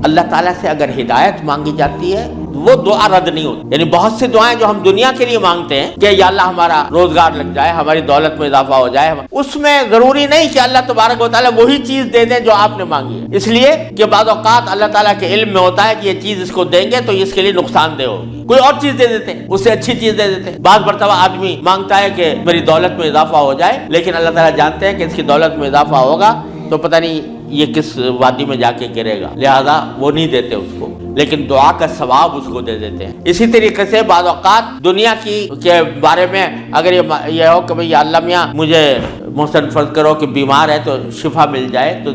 اللہ تعالیٰ سے اگر ہدایت مانگی جاتی ہے وہ دعا رد نہیں ہوتی. یعنی بہت سی دعائیں جو ہم دنیا کے لیے مانگتے ہیں کہ یا اللہ ہمارا روزگار لگ جائے, ہماری دولت میں اضافہ ہو جائے, اس میں ضروری نہیں کہ اللہ تبارک و تعالیٰ وہی چیز دے دیں جو آپ نے مانگی ہے, اس لیے کہ بعض اوقات اللہ تعالیٰ کے علم میں ہوتا ہے کہ یہ چیز اس کو دیں گے تو اس کے لیے نقصان دہ ہوگی, کوئی اور چیز دے دیتے ہیں, اس سے اچھی چیز دے دیتے ہیں. بعض مرتبہ آدمی مانگتا ہے کہ میری دولت میں اضافہ ہو جائے, لیکن اللہ تعالیٰ جانتے ہیں کہ اس کی دولت میں اضافہ ہوگا تو پتہ نہیں یہ کس وادی میں جا کے گرے گا, لہذا وہ نہیں دیتے اس کو, لیکن دعا کا ثواب اس کو دے دیتے ہیں. اسی طریقے سے بعض اوقات دنیا کی کے بارے میں اگر یہ ہو کہ بھئی اللہ میاں مجھے محسن فرض کرو کہ بیمار ہے تو شفا مل جائے, تو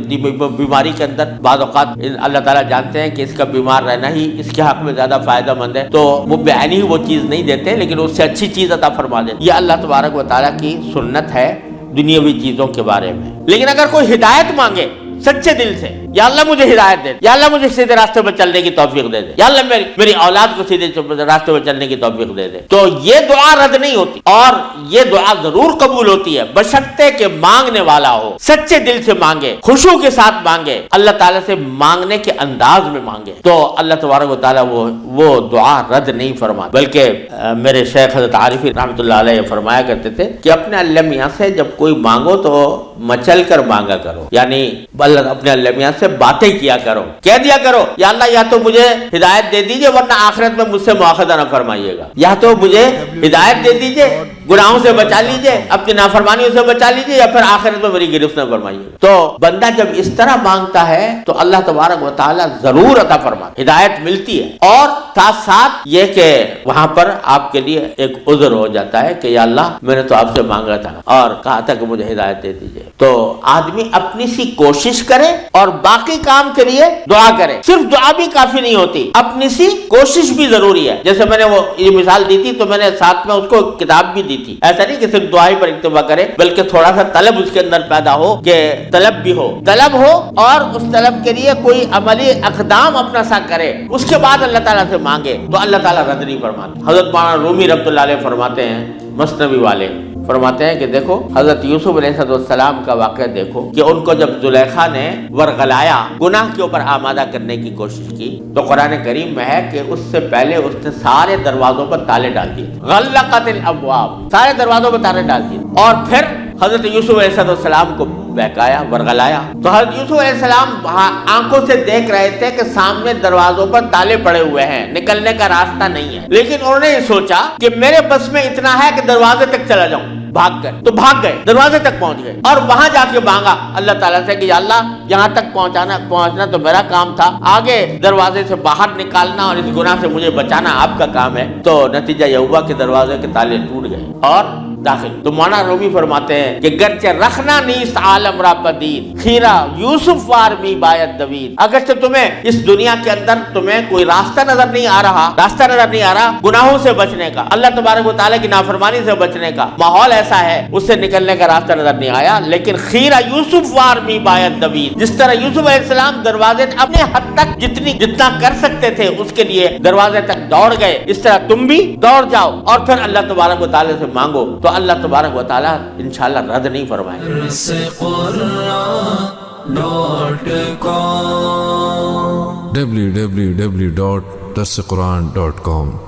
بیماری کے اندر بعض اوقات اللہ تعالیٰ جانتے ہیں کہ اس کا بیمار رہنا ہی اس کے حق میں زیادہ فائدہ مند ہے, تو وہ بعینی وہ چیز نہیں دیتے لیکن اس سے اچھی چیز عطا فرما دیتے. یہ اللہ تبارک و تعالیٰ کی سنت ہے دنیاوی چیزوں کے بارے میں. لیکن اگر کوئی ہدایت مانگے سچے دل سے, یا اللہ مجھے ہدایت دے, یا اللہ مجھے سیدھے راستے پر چلنے کی توفیق دے دے, یا اللہ میری اولاد کو سیدھے راستے پر چلنے کی توفیق دے دے, تو یہ دعا رد نہیں ہوتی, اور یہ دعا ضرور قبول ہوتی ہے بشرطے کہ مانگنے والا ہو, سچے دل سے مانگے, خشوع کے ساتھ مانگے, اللہ تعالیٰ سے مانگنے کے انداز میں مانگے, تو اللہ تبارک و تعالیٰ وہ دعا رد نہیں فرما. بلکہ میرے شیخ حضرت عارفی رحمۃ اللہ علیہ فرمایا کرتے تھے کہ اپنے اللہ میاں سے جب کوئی مانگو تو مچل کر مانگا کرو, یعنی اپنے اللہ میاں سے باتیں کیا کرو, کہہ دیا کرو یا اللہ یا تو مجھے ہدایت دے دیجئے ورنہ آخرت میں مجھ سے مواخذہ نہ فرمائیے گا, یا تو مجھے ہدایت دے دیجئے, گناہوں سے بچا لیجئے, اپنی نافرمانیوں سے بچا لیجئے, یا پھر آخرت میں میری گرفت نہ فرمائیے. تو بندہ جب اس طرح مانگتا ہے تو اللہ تبارک و تعالیٰ ضرور عطا فرماتا, ہدایت ملتی ہے, اور ساتھ ساتھ یہ کہ وہاں پر آپ کے لیے ایک عذر ہو جاتا ہے کہ یا اللہ میں نے تو آپ سے مانگا تھا اور کہا تھا کہ مجھے ہدایت دے دیجئے. تو آدمی اپنی سی کوشش کرے اور باقی کام کے لیے دعا کرے. صرف دعا بھی کافی نہیں ہوتی, اپنی سی کوشش بھی ضروری ہے. جیسے میں نے وہ یہ مثال دی تھی تو میں نے ساتھ میں اس کو کتاب بھی دی تھی. ایسا نہیں کہ صرف دعا ہی پر اکتفا کرے, بلکہ تھوڑا سا طلب اس کے اندر پیدا ہو, کہ طلب بھی ہو, طلب ہو اور اس طلب کے لیے کوئی عملی اقدام اپنا سا کرے, اس کے بعد اللہ تعالیٰ سے مانگے تو اللہ تعالیٰ رد نہیں فرماتے. حضرت مولانا رومی رحمۃ اللہ علیہ فرماتے ہیں, مثنوی والے فرماتے ہیں کہ دیکھو حضرت یوسف علیہ السلام کا واقعہ دیکھو کہ ان کو جب زلیخا نے ورغلایا, گناہ کے اوپر آمادہ کرنے کی کوشش کی, تو قرآن کریم میں ہے کہ اس سے پہلے اس نے سارے دروازوں پر تالے ڈال دیے, غلقت الابواب, سارے دروازوں پر تالے ڈال دیے, اور پھر حضرت یوسف علیہ السلام کو بہکایا, ورغلایا. تو حضرت یوسف علیہ السلام آنکھوں سے دیکھ رہے تھے کہ سامنے دروازوں پر تالے پڑے ہوئے ہیں, نکلنے کا راستہ نہیں ہے, لیکن انہوں نے یہ سوچا کہ میرے بس میں اتنا ہے کہ دروازے تک چلا جاؤں, بھاگ گئے. تو بھاگ گئے, دروازے تک پہنچ گئے, اور وہاں جا کے مانگا اللہ تعالیٰ سے کہ یا اللہ یہاں تک پہنچنا تو میرا کام تھا, آگے دروازے سے باہر نکالنا اور اس گناہ سے مجھے بچانا آپ کا کام ہے. تو نتیجہ یہ ہوا کہ دروازے کے تالے ٹوٹ گئے اور داخل. تو مولانا رومی فرماتے ہیں کہ گرچہ رکھنا نیست عالم را پدید, خیرہ یوسف وار می باید دوید. اگرچہ تمہیں اس دنیا کے اندر تمہیں کوئی راستہ نظر نہیں آ رہا گناہوں سے بچنے کا, اللہ تبارک و تعالیٰ کی نافرمانی سے بچنے کا ماحول ایسا ہے, اس سے نکلنے کا راستہ نظر نہیں آیا, لیکن خیرہ یوسف وار می باید دوید, جس طرح یوسف علیہ السلام دروازے اپنے حد تک جتنا کر سکتے تھے اس کے لیے دروازے تک دوڑ گئے, اس طرح تم بھی دوڑ جاؤ اور پھر اللہ تبارک و تعالیٰ سے مانگو, تو اللہ تبارک و تعالیٰ انشاءاللہ رد نہیں فرمائے. www.darsequran.com